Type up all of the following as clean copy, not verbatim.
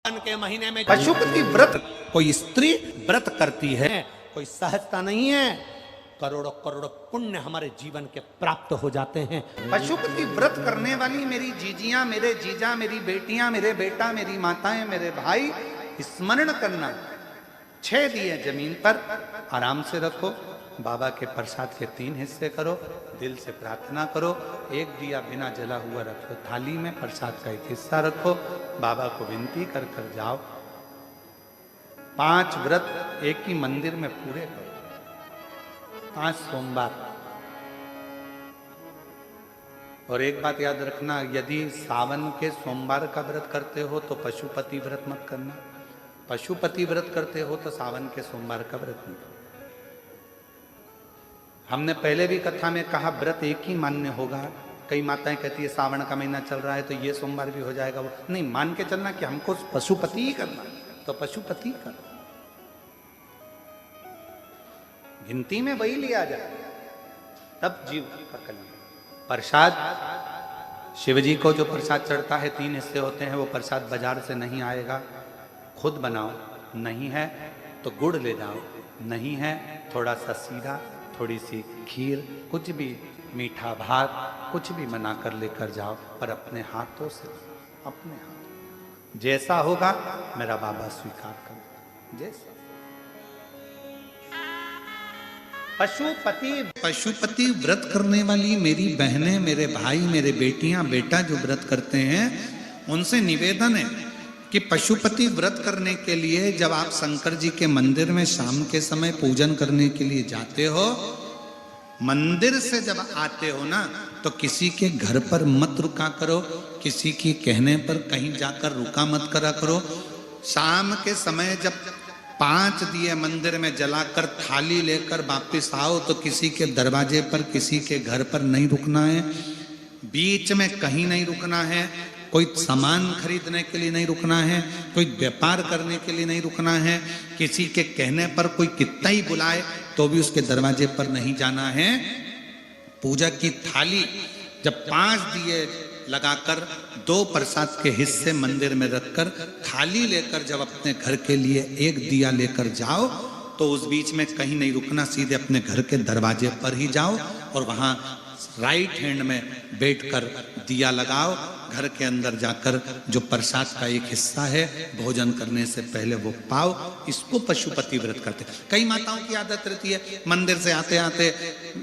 के महीने में पशुपति व्रत कोई स्त्री व्रत करती है, कोई सहजता नहीं है। करोड़ों करोड़ों पुण्य हमारे जीवन के प्राप्त हो जाते हैं। पशुपति व्रत करने वाली मेरी जीजियां, मेरे जीजा, मेरी बेटियां, मेरे बेटा, मेरी माताएं, मेरे भाई, स्मरण करना। 6 दिए जमीन पर आराम से रखो, बाबा के प्रसाद के 3 हिस्से करो, दिल से प्रार्थना करो। 1 दिया बिना जला हुआ रखो थाली में, प्रसाद का 1 हिस्सा रखो, बाबा को विनती कर कर जाओ। 5 व्रत एक ही मंदिर में पूरे करो। 5 सोमवार। और एक बात याद रखना, यदि सावन के सोमवार का व्रत करते हो तो पशुपति व्रत मत करना। पशुपति व्रत करते हो तो सावन के सोमवार का व्रत नहीं। हमने पहले भी कथा में कहा व्रत एक ही मान्य होगा। कई माताएं कहती है सावन का महीना चल रहा है तो ये सोमवार भी हो जाएगा, वो नहीं, मान के चलना कि हमको पशुपति ही करना, तो पशुपति करो। गिनती में वही लिया जाए, तब जीव का कल्याण। प्रसाद, शिव जी को जो प्रसाद चढ़ता है 3 हिस्से होते हैं, वो प्रसाद बाजार से नहीं आएगा, खुद बनाओ। नहीं है तो गुड़ ले जाओ, नहीं है थोड़ा सा सीधा, थोड़ी सी खीर, कुछ भी मीठा भात, कुछ भी बना कर लेकर जाओ, पर अपने हाथों से, अपने हाथ जैसा होगा मेरा बाबा स्वीकार करो। जैसा पशुपति व्रत करने वाली मेरी बहनें, मेरे भाई, मेरे बेटियां, बेटा जो व्रत करते हैं, उनसे निवेदन है कि पशुपति व्रत करने के लिए जब आप शंकर जी के मंदिर में शाम के समय पूजन करने के लिए जाते हो, मंदिर से जब आते हो ना, तो किसी के घर पर मत रुका करो, किसी के कहने पर कहीं जाकर रुका मत करा करो। शाम के समय जब 5 दिए मंदिर में जलाकर थाली लेकर वापिस आओ तो किसी के दरवाजे पर, किसी के घर पर नहीं रुकना है, बीच में कहीं नहीं रुकना है, कोई सामान खरीदने के लिए नहीं रुकना है, कोई व्यापार करने के लिए नहीं रुकना है, किसी के कहने पर कोई कितना ही बुलाए तो भी उसके दरवाजे पर नहीं जाना है। पूजा की थाली जब 5 दिए लगाकर 2 प्रसाद के हिस्से मंदिर में रखकर थाली लेकर जब अपने घर के लिए 1 दिया लेकर जाओ, तो उस बीच में कहीं नहीं रुकना, सीधे अपने घर के दरवाजे पर ही जाओ और वहां राइट हैंड में बैठकर दिया लगाओ। घर के अंदर जाकर जो प्रसाद का 1 हिस्सा है भोजन करने से पहले वो पाओ। इसको पशुपति व्रत करते। कई माताओं की आदत रहती है, मंदिर से आते आते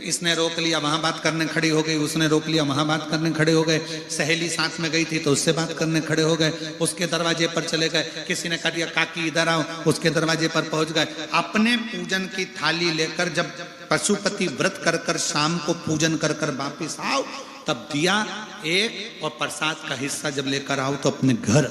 इसने रोक लिया, वहां बात करने खड़ी हो गई, उसने रोक लिया, वहां बात करने खड़े हो गए, सहेली साथ में गई थी तो उससे बात करने खड़े हो गए, उसके दरवाजे पर चले गए, किसी ने कह दिया काकी इधर आओ, उसके दरवाजे पर पहुंच गए। अपने पूजन की थाली लेकर जब पशुपति व्रत कर कर शाम को पूजन कर कर वापिस आओ, तब दिया 1 और प्रसाद का हिस्सा जब लेकर आओ तो अपने घर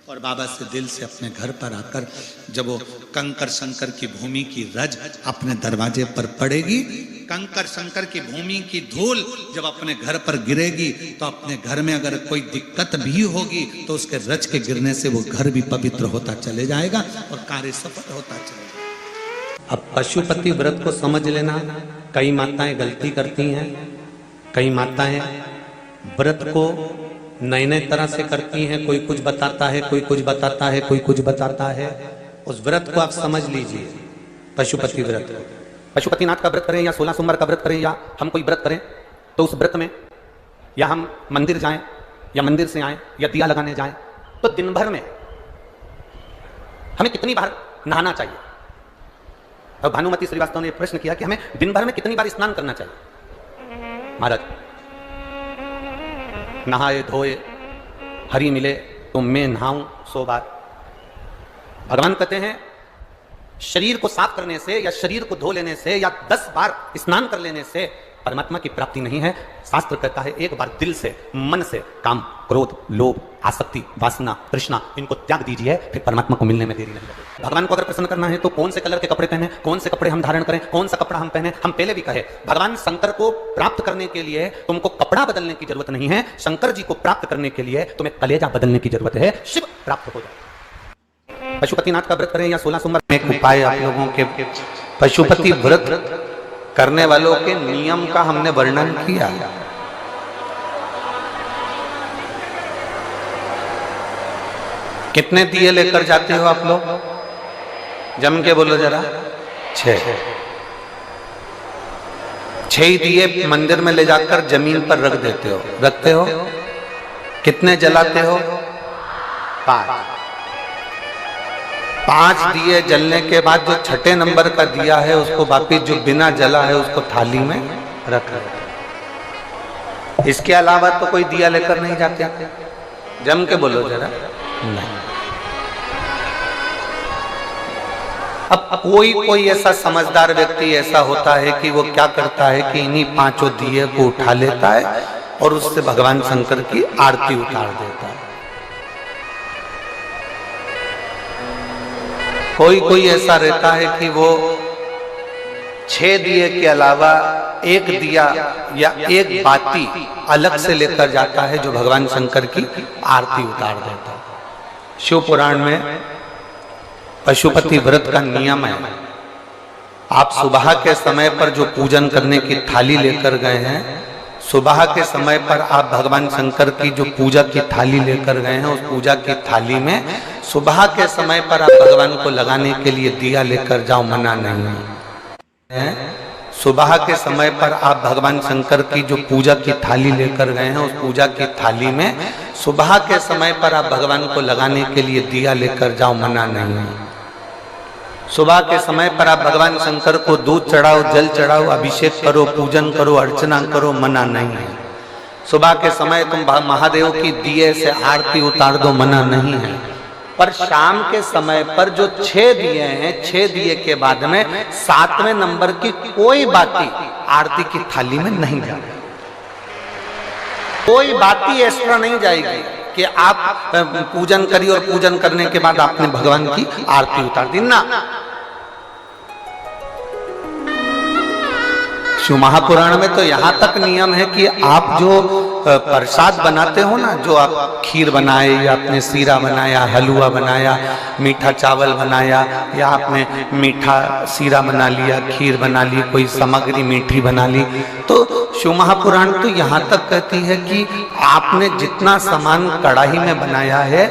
और बाबा से दिल से अपने घर पर आकर जब वो कंकर शंकर की भूमि की रज अपने दरवाजे पर पड़ेगी, कंकर शंकर की भूमि की धूल जब अपने घर पर गिरेगी, तो अपने घर में अगर कोई दिक्कत भी होगी तो उसके रज के गिरने से वो घर भी पवित्र होता चले जाएगा और कार्य सफल होता चलेगा। अब पशुपति व्रत को समझ लेना। कई माताएं गलती करती हैं, कई माताएं व्रत को नए नए तरह से करती हैं, कोई कुछ बताता है, कोई कुछ बताता है, कोई कुछ बताता है। उस व्रत को आप समझ लीजिए, पशुपति व्रत। पशुपतिनाथ का व्रत करें या 16 सोमवार का व्रत करें या हम कोई व्रत करें, तो उस व्रत में या हम मंदिर जाएं या मंदिर से आएं या दिया लगाने जाएं, तो दिन भर में हमें कितनी बार नहाना चाहिए। और भानुमति श्रीवास्तव ने प्रश्न किया कि हमें दिन भर में कितनी बार स्नान करना चाहिए। महाराज, नहाए धोए हरि मिले तो मैं नहाऊं 100 बार। भगवान कहते हैं शरीर को साफ करने से या शरीर को धो लेने से या 10 बार स्नान कर लेने से परमात्मा की प्राप्ति नहीं है। शास्त्र कहता है 1 बार दिल से, मन से काम, क्रोध, लोभ, आसक्ति, वासना, तृष्णा, इनको त्याग दीजिए, फिर परमात्मा को मिलने में देरी नहीं लगेगी। भगवान को अगर प्रसन्न करना है तो कौन से कलर के कपड़े पहने, कौन से कपड़े हम धारण करें, कौन सा कपड़ा हम पहने, हम पहले भी कहे भगवान शंकर को प्राप्त करने के लिए तुमको कपड़ा बदलने की जरूरत नहीं है। शंकर जी को प्राप्त करने के लिए तुम्हें कलेजा बदलने की जरूरत है, शिव प्राप्त हो जाए। पशुपतिनाथ का व्रत करें या 16 सोमवार। एक उपाय आप लोगों के पशुपति व्रत करने वालों के नियम का हमने वर्णन किया। कितने दिए लेकर जाते हो आप लोग? जम के बोलो जरा। 6 दिए मंदिर में ले जाकर जमीन पर रख देते हो, रखते हो? कितने जलाते हो? 5 दिए जलने के बाद जो छठे नंबर का दिया है उसको वापिस जो बिना जला है उसको थाली में रख देते। इसके अलावा तो कोई दिया लेकर नहीं जाते। जम के बोलो जरा। नहीं। अब कोई ऐसा समझदार व्यक्ति ऐसा होता है कि वो क्या करता है कि इन्हीं 5 दिए को उठा लेता है और उससे भगवान शंकर की आरती उतार देता है। कोई ऐसा रहता है कि वो 6 दिए के अलावा 1 दिया या 1 बाती अलग से लेकर जाता है जो भगवान शंकर की आरती उतार देता है। शिव पुराण में पशुपति व्रत का नियम है, आप सुबह के समय पर जो पूजन करने की थाली लेकर गए हैं, सुबह के समय पर आप भगवान शंकर की जो पूजा की थाली लेकर गए हैं, उस पूजा की थाली में सुबह के समय पर आप भगवान को लगाने के लिए दिया लेकर जाओ, मना नहीं है। सुबह के समय पर आप भगवान शंकर की जो पूजा की थाली लेकर गए हैं, उस पूजा की थाली में सुबह के समय पर आप भगवान को लगाने के लिए दिया लेकर जाओ, मना नहीं है। सुबह के समय पर आप भगवान शंकर को दूध चढ़ाओ, जल चढ़ाओ, अभिषेक करो, पूजन करो, अर्चना करो, मना नहीं है। सुबह के समय तुम महादेव की दिए से आरती उतार दो, मना नहीं है। पर शाम के समय पर जो 6 दिए हैं, 6 दिए के बाद में 7वें नंबर की कोई बाती आरती की थाली में नहीं जाएगी। कोई बाती एक्स्ट्रा नहीं जाएगी कि आप पूजन करिए और पूजन करने के बाद आपने भगवान की आरती उतार दी ना। शिव महापुराण में तो यहाँ तक नियम है कि आप जो प्रसाद बनाते हो ना, जो आप खीर बनाए या आपने सीरा बनाया, हलवा बनाया, मीठा चावल बनाया, या आपने मीठा सीरा बना लिया, खीर बना ली, कोई सामग्री मीठी बना ली, तो शिव महापुराण तो यहाँ तक कहती है कि आपने जितना सामान कढ़ाई में बनाया है,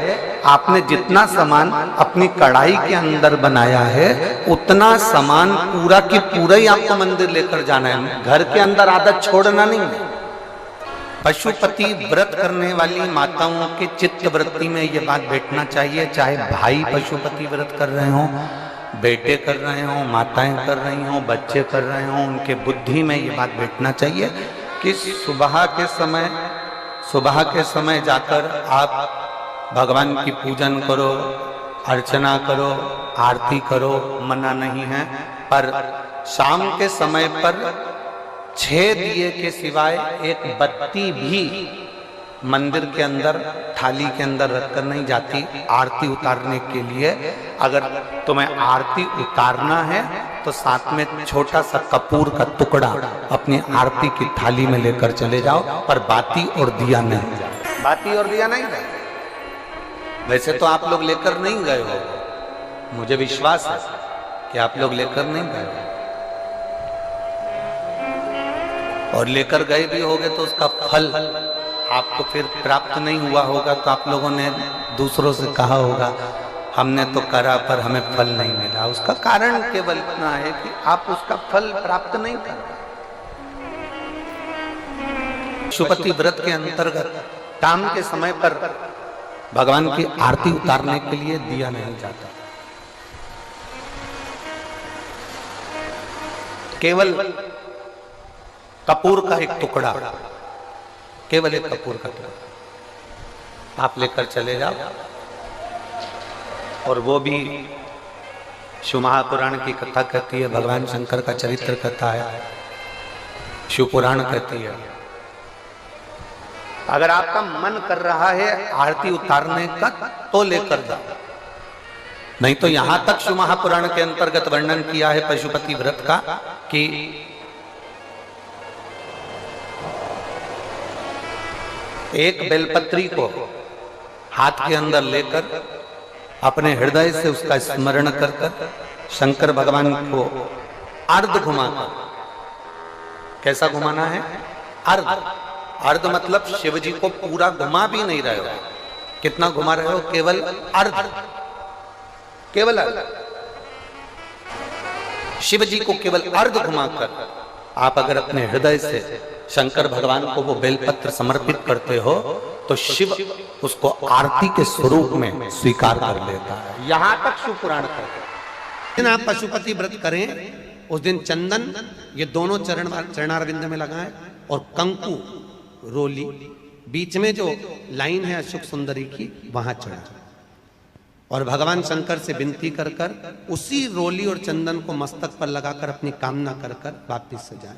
आपने जितना सामान अपनी कढ़ाई के अंदर बनाया है, उतना सामान पूरा की पूरा ही आपको मंदिर लेकर जाना है। घर के अंदर आदत छोड़ना नहीं है। पशुपति व्रत करने वाली माताओं के चित्त वृत्ति में ये बात बैठना चाहिए, चाहे भाई पशुपति व्रत कर रहे हो, बेटे कर रहे हो, माताएं कर रही हो, बच्चे कर रहे हो, उनके बुद्धि में ये बात बैठना चाहिए कि सुबह के समय जाकर आप भगवान की पूजन करो, अर्चना करो, आरती करो, मना नहीं है। पर शाम के समय पर 6 दिए के सिवाय एक बत्ती भी मंदिर के अंदर थाली के अंदर रखकर नहीं जाती आरती उतारने के लिए। अगर तुम्हें आरती उतारना है तो साथ में छोटा सा कपूर का टुकड़ा अपनी आरती की थाली में लेकर चले जाओ, पर बाती और दिया नहीं जाए। बाती और दिया नहीं जाए। वैसे तो आप लोग लेकर नहीं गए हो, मुझे विश्वास है कि आप लोग लेकर नहीं गए हो, और लेकर गए भी होगे तो उसका फल आपको फिर प्राप्त नहीं हुआ होगा। तो आप लोगों ने दूसरों से कहा होगा हमने तो करा पर हमें फल नहीं मिला। उसका कारण केवल इतना है कि आप उसका फल प्राप्त नहीं कर। पशुपति व्रत के अंतर्गत शाम के समय पर भगवान की आरती उतारने के लिए दिया नहीं जाता, केवल कपूर का एक टुकड़ा, केवल एक कपूर का टुकड़ा आप लेकर चले जाओ। और वो भी शिव महापुराण की कथा कहती है, भगवान शंकर का चरित्र कथा है, शिव पुराण कहती है। अगर आपका मन कर रहा है आरती उतारने का तो लेकर जाओ, नहीं तो यहां तक शिव महापुराण के अंतर्गत वर्णन किया है पशुपति व्रत का कि एक बेलपत्री को हाथ के अंदर लेकर अपने हृदय से उसका स्मरण कर कर शंकर भगवान को अर्ध घुमाकर, कैसा घुमाना है? अर्ध। अर्ध मतलब शिव जी को पूरा घुमा भी नहीं रहे हो, कितना घुमा रहे हो? केवल अर्ध, केवल अर्ध। शिव जी को केवल अर्ध घुमाकर आप अगर अपने हृदय से शंकर भगवान को वो बेलपत्र समर्पित करते हो तो शिव उसको आरती के स्वरूप में स्वीकार कर लेता है। यहां तक शिव पुराण कहते हैं। आप पशुपति व्रत करें, उस दिन चंदन ये दोनों चरणारविंद में लगाएं और कंकु रोली बीच में जो लाइन है अशोक सुंदरी की वहां चढ़ा और भगवान शंकर से विनती कर कर उसी रोली और चंदन को मस्तक पर लगाकर अपनी कामना कर कर वापिस से जाए।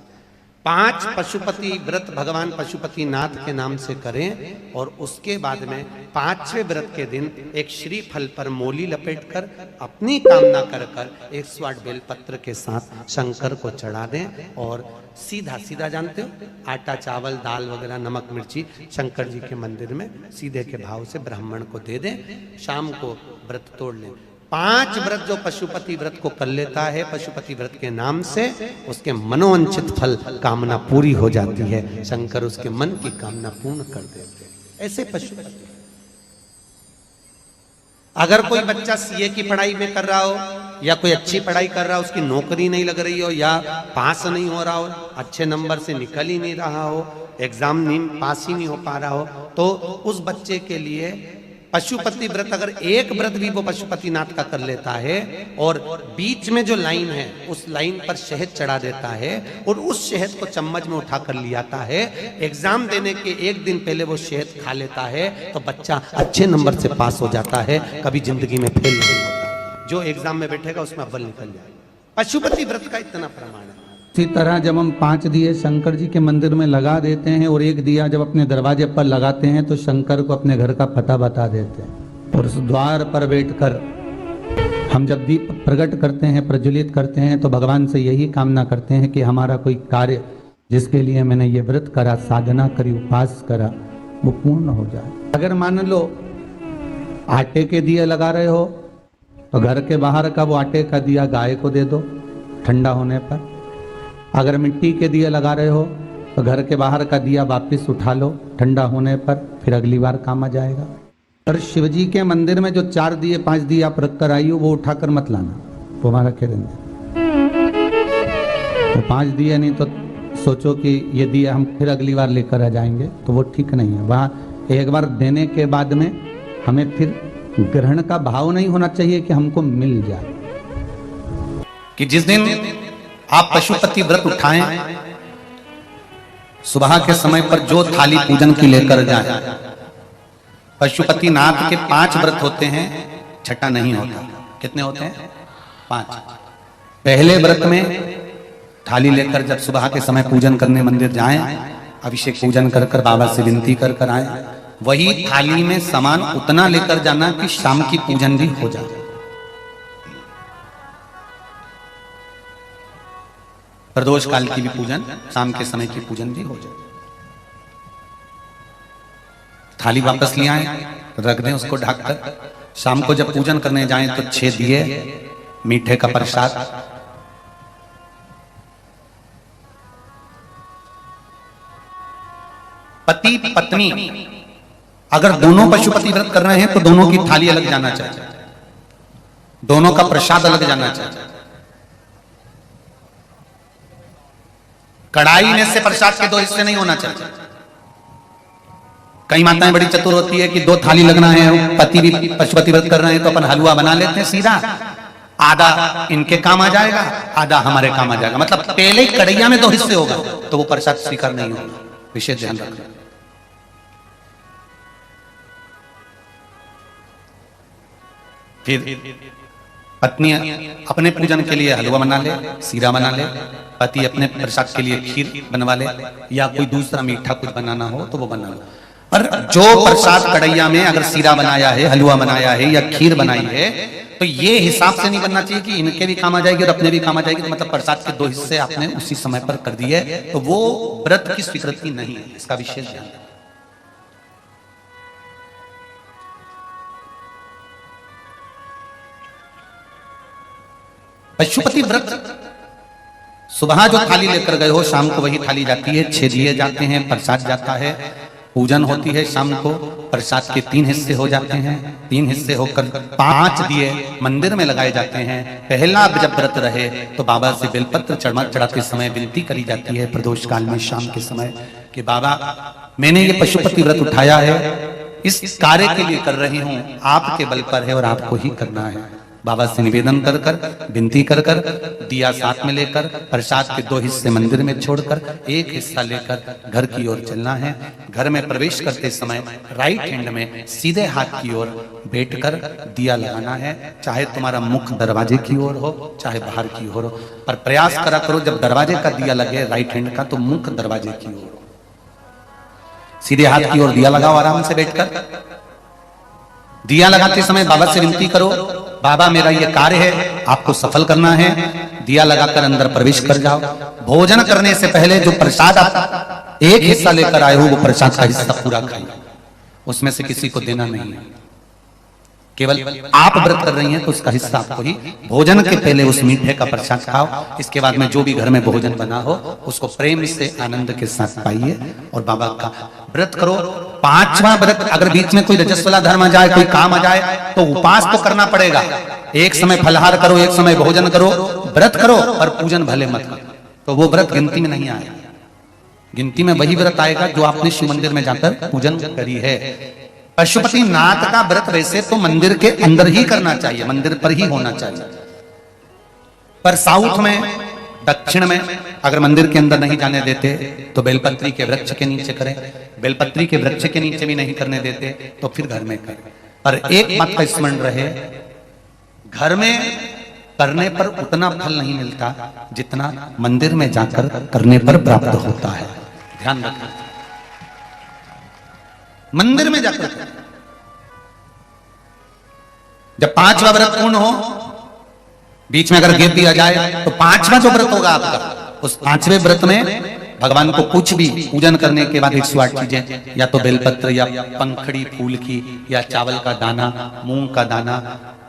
5 पशुपति व्रत भगवान पशुपति नाथ के नाम से करें और उसके बाद में 5वें व्रत के दिन एक श्रीफल पर मोली लपेटकर अपनी कामना कर कर 108 बेलपत्र के साथ शंकर को चढ़ा दें और सीधा सीधा जानते हो आटा चावल दाल वगैरह नमक मिर्ची शंकर जी के मंदिर में सीधे के भाव से ब्राह्मण को दे दें। शाम को व्रत तोड़ लें। 5 व्रत जो पशुपति व्रत को कर लेता है पशुपति व्रत के नाम से उसके मनोवांछित फल कामना पूरी हो जाती है। शंकर उसके मन की कामना पूर्ण कर देते हैं। ऐसे पशुपति। अगर कोई बच्चा सीए की पढ़ाई में कर रहा हो या कोई अच्छी पढ़ाई कर रहा हो, उसकी नौकरी नहीं लग रही हो या पास नहीं हो रहा हो, अच्छे नंबर से निकल ही नहीं रहा हो, एग्जाम नहीं पास ही नहीं हो पा रहा हो, तो उस बच्चे के लिए पशुपति व्रत अगर एक व्रत भी वो पशुपति नाथ का कर लेता है और बीच में जो लाइन है उस लाइन पर शहद चढ़ा देता है और उस शहद को चम्मच में उठाकर ले आता है, एग्जाम देने के एक दिन पहले वो शहद खा लेता है तो बच्चा अच्छे नंबर से पास हो जाता है, कभी जिंदगी में फेल नहीं होता। जो एग्जाम में बैठेगा उसमें अव्वल निकल जाएगा। पशुपति व्रत का इतना प्रमाण है। इसी तरह जब हम 5 दिए शंकर जी के मंदिर में लगा देते हैं और एक दिया जब अपने दरवाजे पर लगाते हैं तो शंकर को अपने घर का पता बता देते हैं और उस द्वार पर बैठकर हम जब दीप प्रकट करते हैं प्रज्वलित करते हैं तो भगवान से यही कामना करते हैं कि हमारा कोई कार्य जिसके लिए मैंने ये व्रत करा, साधना करी, उपास करा, वो पूर्ण हो जाए। अगर मान लो आटे के दिए लगा रहे हो तो घर के बाहर का वो आटे का दिया गाय को दे दो ठंडा होने पर। अगर मिट्टी के दिए लगा रहे हो तो घर के बाहर का दिया वापस उठा लो ठंडा होने पर, फिर अगली बार काम आ जाएगा। और शिवजी के मंदिर में जो 4 दिए 5 दिए आप रख कर आई हो वो उठाकर मत लाना, वो वहां रखे देंगे। तो 5 दिए नहीं तो सोचो कि ये दिया हम फिर अगली बार लेकर आ जाएंगे तो वो ठीक नहीं है। वहां एक बार देने के बाद में हमें फिर ग्रहण का भाव नहीं होना चाहिए कि हमको मिल जाए। कि जिस दिन आप पशुपति व्रत उठाएं सुबह के समय पर जो थाली पूजन की लेकर जाए, पशुपति नाथ के 5 व्रत होते हैं, छठा नहीं होता। कितने होते हैं? 5। पहले व्रत में थाली लेकर जब सुबह के समय पूजन करने मंदिर जाएं, अभिषेक पूजन कर कर बाबा से विनती कर कर आए, वही थाली में सामान उतना लेकर जाना कि शाम की पूजन भी हो जाए। प्रदोष काल की भी पूजन, शाम के समय की पूजन भी हो जाए। थाली वापस ले आए, रख दें उसको ढककर। शाम को जब पूजन करने जाएं तो 6 दिए, मीठे का प्रसाद, पति पत्नी अगर दोनों पशुपति व्रत कर रहे हैं तो दोनों की थाली अलग जाना चाहिए, दोनों का प्रसाद अलग जाना चाहिए। कढ़ाई में से प्रसाद के 2 हिस्से नहीं होना चाहिए। कई माताएं बड़ी चतुर होती है कि 2 थाली लगना है, पति भी पशुपति व्रत कर रहे हैं तो अपन हलवा बना लेते हैं सीधा, आधा इनके काम आ जाएगा, आधा हमारे काम आ जाएगा। मतलब पहले कढ़ैया में 2 हिस्से होगा तो वो प्रसाद स्वीकार नहीं होगा। विशेष ध्यान रखना। फिर पत्नी अपने पूजन के लिए हलवा बना ले, सीरा बना ले, पति अपने प्रसाद के लिए खीर बनवा ले या कोई दूसरा मीठा कुछ बनाना हो तो वो बना ले। पर जो प्रसाद कढ़ैया में अगर सीरा बनाया है, हलवा बनाया है या खीर बनाई है तो ये हिसाब से नहीं बनना चाहिए कि इनके भी काम आ जाएगी और अपने भी काम आ जाएगी। तो मतलब प्रसाद के 2 हिस्से आपने उसी समय पर कर दिए तो वो व्रत की स्वीकृति नहीं है। इसका विशेष ध्यान। पशुपति व्रत सुबह जो थाली लेकर गए हो शाम को वही थाली जाती है, 6 दिए जाते हैं, प्रसाद जाता है, पूजन होती है शाम को, प्रसाद के 3 हिस्से हो जाते हैं। 3 हिस्से होकर 5 दिए मंदिर में लगाए जाते हैं। पहला जब व्रत रहे तो बाबा से बेलपत्र चढ़ाते समय विनती करी जाती है प्रदोष काल में शाम के समय कि बाबा मैंने ये पशुपति व्रत उठाया है, इस कार्य के लिए कर रही हूं, आपके बल पर है और आपको ही करना है। बाबा से निवेदन कर कर विनती कर कर दिया साथ में लेकर प्रसाद के 2 हिस्से मंदिर में छोड़कर 1 हिस्सा लेकर घर की ओर चलना है। घर में प्रवेश करते समय राइट हैंड में सीधे हाथ की ओर बैठकर दिया लगाना है। चाहे तुम्हारा मुख दरवाजे की ओर हो चाहे बाहर की ओर हो, पर प्रयास करा करो जब दरवाजे का दिया लगे राइट हैंड का तो मुख दरवाजे की ओर हो। सीधे हाथ की ओर दिया लगाओ आराम से बैठकर। दिया लगाते समय बाबा से विनती करो, बाबा मेरा ये कार्य है, आपको सफल करना है। दिया लगाकर अंदर प्रवेश कर जाओ। भोजन करने से पहले जो प्रसाद आप 1 हिस्सा लेकर आए हो वो प्रसाद का हिस्सा पूरा खाइए, उसमें से किसी को देना नहीं है। केवल आप व्रत कर रही हैं तो उसका हिस्सा आपको ही। भोजन के पहले उस मीठे का प्रसाद खाओ, इसके बाद में जो भी घर में भोजन बना हो उसको प्रेम से आनंद के साथ पाइए और बाबा का व्रत करो। 5वां व्रत अगर बीच में कोई रजस्वला धर्म आ जाए, कोई काम आ जाए तो उपास तो करना पड़ेगा। एक समय फलहार करो, एक समय भोजन करो, व्रत करो और पूजन भले मत करो, तो वो व्रत गिनती में नहीं आएगा। गिनती में वही व्रत आएगा जो आपने शिव मंदिर में जाकर पूजन करी है। पशुपति नाथ का व्रत वैसे तो मंदिर के अंदर ही करना चाहिए, मंदिर पर ही होना चाहिए, पर साउथ में दक्षिण में अगर मंदिर के अंदर नहीं जाने देते तो बेलपत्री के वृक्ष के नीचे करें। बेलपत्री के वृक्ष के नीचे भी नहीं करने देते तो फिर घर में करें। पर एक बात का स्मरण रहे, घर में करने पर उतना फल नहीं मिलता जितना मंदिर में जाकर करने पर प्राप्त होता है। ध्यान रखना, मंदिर में जाकर जब 5वां व्रत पूर्ण हो, बीच में अगर गैप दिया जाए तो 5वां जो व्रत होगा आपका, उस 5वें व्रत में भगवान को कुछ भी पूजन करने के बाद 108 चीजें, या तो बेलपत्र या पंखड़ी फूल की या चावल का दाना, मूंग का दाना,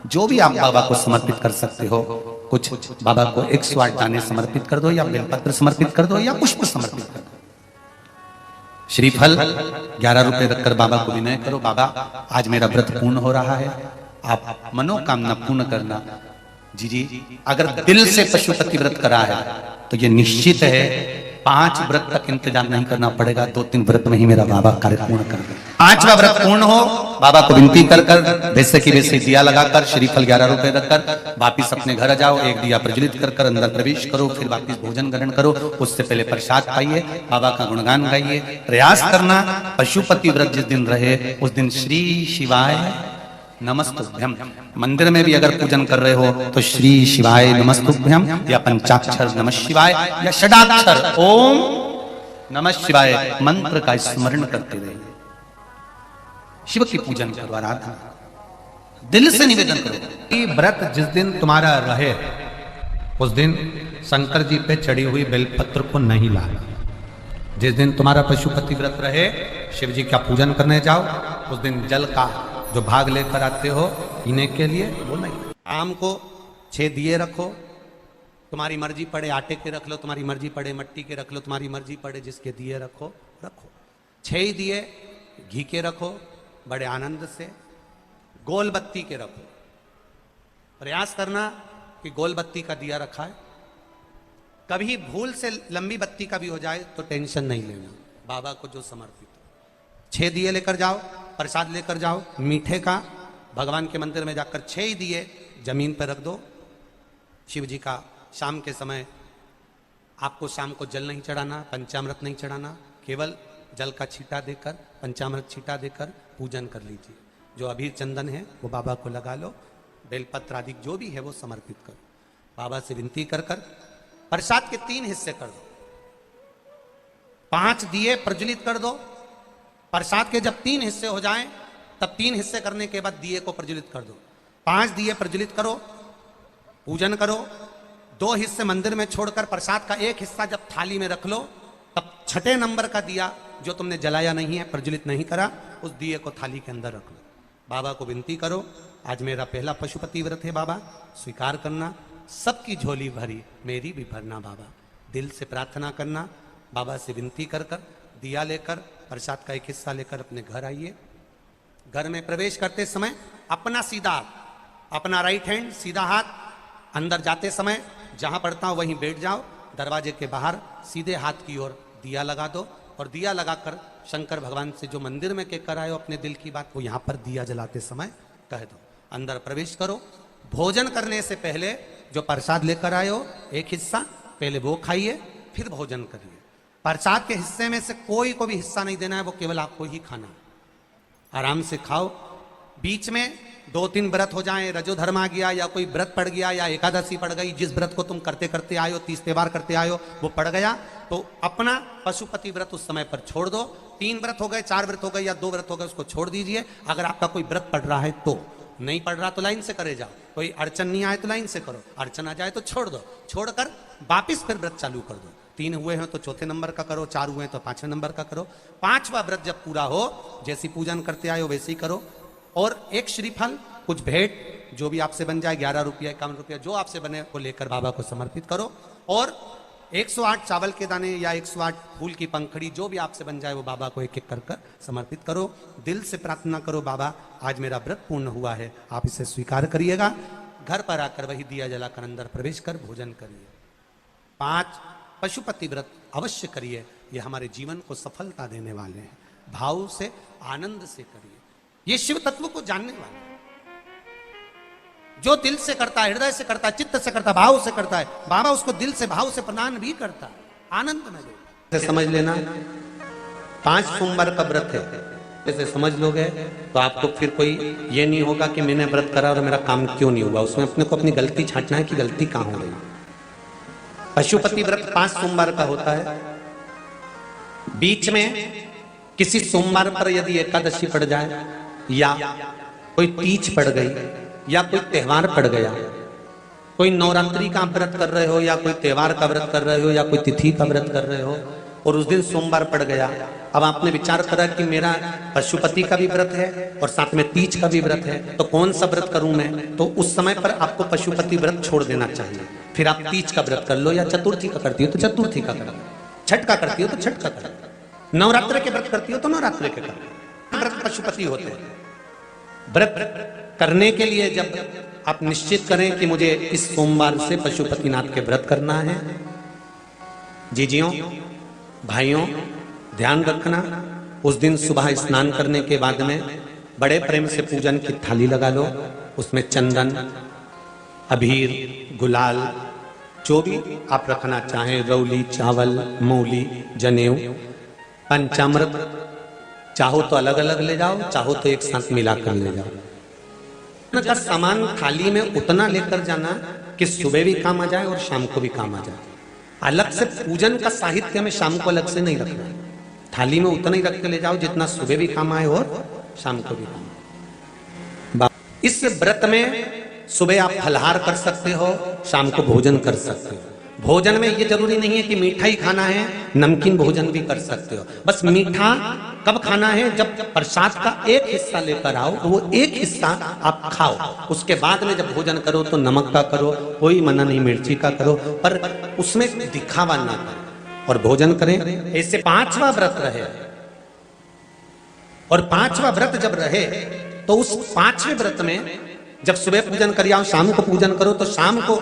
जो भी आप बाबा को समर्पित कर सकते हो। कुछ बाबा को 108 दाने समर्पित कर दो या बेलपत्र समर्पित कर दो या पुष्प समर्पित कर दो। श्रीफल 11 रुपए रखकर बाबा को विनय करो, बाबा आज मेरा व्रत पूर्ण हो रहा है, आप मनोकामना पूर्ण करना। जी अगर दिल से पशुपति व्रत करा है तो ये निश्चित है 5 व्रत तक इंतजार नहीं करना पड़ेगा, 2-3 व्रत में ही मेरा बाबा कार्य पूर्ण कर दे। 5वां व्रत पूर्ण हो, बाबा को विनती कर कर वैसे की वैसे दिया लगाकर श्रीफल 11 रुपए रखकर वापिस अपने घर जाओ। एक दिया प्रज्वलित कर कर अंदर प्रवेश करो, फिर वापिस भोजन ग्रहण करो। उससे पहले प्रसाद खाइए, बाबा का गुणगान गाइए। प्रयास करना पशुपति व्रत जिस दिन रहे उस दिन श्री शिवाय नमस्तुभ्यम। मंदिर में भी अगर पूजन कर रहे हो तो श्री शिवाय नमस्तुभ्यम या पंचाक्षर नमः शिवाय या षडाक्षर ओम नमः शिवाय मंत्र का स्मरण करते रहिए। शिव की पूजन करो, आराधना दिल से निवेदन करो। ये व्रत जिस दिन तुम्हारा रहे उस दिन शंकर जी पे चढ़ी हुई बेलपत्र को नहीं लाना। जिस दिन तुम्हारा पशुपति व्रत रहे, शिव जी का पूजन करने जाओ, उस दिन जल का जो भाग लेकर आते हो पीने के लिए वो नहीं। आम को 6 दिए रखो, तुम्हारी मर्जी पड़े आटे के रख लो, तुम्हारी मर्जी पड़े मट्टी के रख लो, तुम्हारी मर्जी पड़े जिसके दिए रखो। 6 ही दिए घी के रखो, बड़े आनंद से। गोल बत्ती के रखो, प्रयास करना कि गोल बत्ती का दिया रखा है। कभी भूल से लंबी बत्ती का भी हो जाए तो टेंशन नहीं लेना, बाबा को जो समर्पित हो। 6 दिए लेकर जाओ, प्रसाद लेकर जाओ मीठे का, भगवान के मंदिर में जाकर 6 ही दिए जमीन पर रख दो। शिव जी का शाम के समय आपको शाम को जल नहीं चढ़ाना, पंचामृत नहीं चढ़ाना, केवल जल का छींटा देकर, पंचामृत छींटा देकर पूजन कर लीजिए। जो अबीर चंदन है वो बाबा को लगा लो, बेलपत्र आदि जो भी है वो समर्पित करो। बाबा से विनती कर कर प्रसाद के 3 हिस्से कर दो। 5 दिए प्रज्वलित कर दो। प्रसाद के जब 3 हिस्से हो जाएं तब 3 हिस्से करने के बाद दिए को प्रज्वलित कर दो। 5 दिए प्रज्वलित करो, पूजन करो। 2 हिस्से मंदिर में छोड़कर प्रसाद का 1 हिस्सा जब थाली में रख लो, तब 6ठे नंबर का दिया जो तुमने जलाया नहीं है, प्रज्वलित नहीं करा, उस दिए को थाली के अंदर रख लो। बाबा को विनती करो, आज मेरा पहला पशुपति व्रत है बाबा, स्वीकार करना। सबकी झोली भरी, मेरी भी भरना बाबा। दिल से प्रार्थना करना, बाबा से विनती कर कर दिया लेकर प्रसाद का एक हिस्सा लेकर अपने घर आइए। घर में प्रवेश करते समय अपना सीधा हाथ, अपना राइट हैंड सीधा हाथ, अंदर जाते समय जहां पड़ता हो वहीं बैठ जाओ। दरवाजे के बाहर सीधे हाथ की ओर दिया लगा दो और दिया लगाकर शंकर भगवान से जो मंदिर में कहकर आए हो अपने दिल की बात, वो यहां पर दिया जलाते समय कह दो। अंदर प्रवेश करो। भोजन करने से पहले जो प्रसाद लेकर आए हो एक हिस्सा पहले वो खाइए, फिर भोजन करिए। प्रसाद के हिस्से में से कोई को भी हिस्सा नहीं देना है, वो केवल आपको ही खाना है। आराम से खाओ। बीच में 2-3 व्रत हो जाएं, रजोधर्म आ गया या कोई व्रत पड़ गया या एकादशी पड़ गई, जिस व्रत को तुम करते करते आए हो, 30 त्योहार करते आए हो, वो पड़ गया तो अपना पशुपति व्रत उस समय पर छोड़ दो। 3 व्रत हो गए, 4 व्रत हो गए या 2 व्रत हो गए, उसको छोड़ दीजिए। अगर आपका कोई व्रत पड़ रहा है तो, नहीं पड़ रहा तो लाइन से करे जाओ। कोई अड़चन नहीं आए तो लाइन से करो, अड़चन आ जाए तो छोड़ दो। छोड़कर वापिस फिर व्रत चालू कर दो। 3 हुए हैं तो 4थे नंबर का करो, 4 हुए हैं तो 5वें नंबर का करो। 5वां व्रत जब पूरा हो, जैसी पूजन करते आए हो वैसे ही करो। और एक श्रीफल, कुछ भेंट जो भी आपसे बन जाए, 11 रुपया 51 रुपया जो आपसे बने वो लेकर बाबा को समर्पित करो। और 108 चावल के दाने या 108 फूल की पंखड़ी जो भी आपसे बन जाए वो बाबा को एक एक कर समर्पित करो। दिल से प्रार्थना करो, बाबा आज मेरा व्रत पूर्ण हुआ है, आप इसे स्वीकार करिएगा। घर पर आकर वही दिया जलाकर अंदर प्रवेश कर भोजन करिए। 5 पशुपति व्रत अवश्य करिए, ये हमारे जीवन को सफलता देने वाले हैं। भाव से, आनंद से करिए। ये शिव तत्व को जानने वाले, जो दिल से करता है, हृदय से करता है, चित्त से करता है, भाव से करता है, बाबा उसको दिल से भाव से प्रदान भी करता है, आनंद में देता है। समझ लेना 5 सोमवार का व्रत है, जैसे समझ लोगे तो आपको फिर कोई ये नहीं होगा कि मैंने व्रत करा और मेरा काम क्यों नहीं हुआ। उसमें अपने को अपनी गलती छांटना है कि गलती कहां हो रही। पशुपति व्रत 5 सोमवार का होता है। बीच में किसी सोमवार पर यदि एकादशी पड़ जाए या कोई तीज पड़ गई या कोई त्योहार पड़ गया, कोई नवरात्रि का व्रत कर रहे हो या कोई त्योहार का व्रत कर रहे हो या कोई तिथि का व्रत कर रहे हो और उस दिन सोमवार पड़ गया, अब आपने विचार करा कि मेरा पशुपति का भी व्रत है और साथ में तीज का भी व्रत है, तो कौन सा व्रत करूं मैं? तो उस समय पर आपको पशुपति व्रत छोड़ देना चाहिए। फिर आप तीज का व्रत कर लो, या चतुर्थी का करती हो तो चतुर्थी का करो, छठ का करती हो तो छठ का करो, नवरात्र के व्रत करती हो तो नवरात्र के करो। व्रत पशुपति होते हैं। व्रत करने के लिए जब आप निश्चित करें कि मुझे इस सोमवार से पशुपतिनाथ के व्रत करना है, जीजियों भाइयों ध्यान रखना, उस दिन सुबह स्नान करने के बाद में बड़े प्रेम से पूजन की थाली लगा लो। उसमें चंदन, अबीर, गुलाल, जो भी आप रखना चाहें, रौली, चावल, मौली, जनेऊ, पंचामृत, चाहो तो अलग अलग ले जाओ, चाहो तो एक साथ मिलाकर ले जाओ। का सामान थाली में उतना लेकर जाना कि सुबह भी काम आ जाए और शाम को भी काम आ जाए। अलग से पूजन का साहित्य में शाम को अलग से नहीं रखना, थाली में उतना ही रख के ले जाओ जितना सुबह भी काम आए और शाम को भी काम आए। इस व्रत में सुबह आप फलहार कर सकते हो, शाम को भोजन कर सकते हो। भोजन में ये जरूरी नहीं है कि मीठा ही खाना है, नमकीन भोजन भी कर सकते हो। बस मीठा कब खाना है? जब प्रसाद का एक हिस्सा लेकर आओ, वो एक हिस्सा आप खाओ, उसके बाद में जब भोजन करो तो नमक का करो, कोई मना नहीं मिर्ची का करो, पर उसमें दिखावा ना करो और भोजन करें। ऐसे 5वां व्रत रहे और 5वां व्रत जब रहे तो उस 5वें व्रत में जब सुबह पूजन कर आओ, शाम को पूजन करो, तो शाम को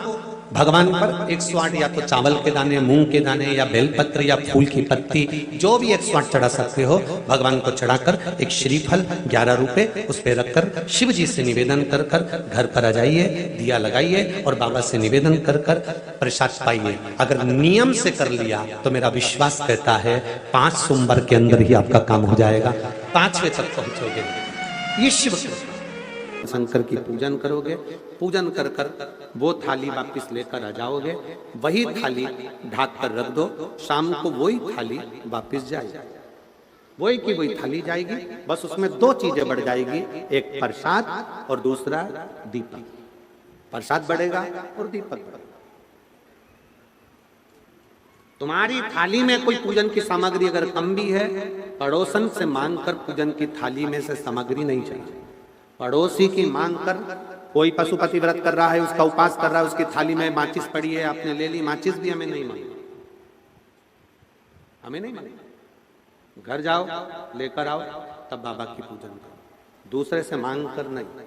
भगवान पर 108 या तो चावल के दाने, मूंग के दाने या बेलपत्र या फूल की पत्ती, जो भी 108 चढ़ा सकते हो भगवान को चढ़ाकर एक श्रीफल 11 रुपए उस पर रखकर शिव जी से निवेदन कर कर घर पर आ जाइए, दिया लगाइए और बाबा से निवेदन कर कर प्रसाद पाइए। अगर नियम से कर लिया तो मेरा विश्वास कहता है 5 सोमवार के अंदर ही आपका काम हो जाएगा, 5वें तक पहुंचोगे। ये शिव शंकर की पूजन करोगे, पूजन कर कर वो थाली वापिस लेकर आ जाओगे, वही थाली ढाक कर रख दो, शाम को वही थाली वापिस जाएगी, वही की वही थाली जाएगी। बस उसमें 2 चीजें बढ़ जाएगी, एक प्रसाद और दूसरा दीपक। प्रसाद बढ़ेगा और दीपक बढ़ेगा। तुम्हारी थाली में कोई पूजन की सामग्री अगर कम भी है, पड़ोसन से मांगकर पूजन की थाली में से सामग्री नहीं चाहिए। पड़ोसी की मांग कर, कोई पशुपति व्रत कर रहा है, उसका उपास कर रहा है, उसकी थाली में माचिस पड़ी है, आपने ले ली, माचिस भी हमें नहीं मांगी, हमें नहीं मांगी। घर जाओ, लेकर आओ, तब बाबा की पूजन करो, दूसरे से मांग कर नहीं।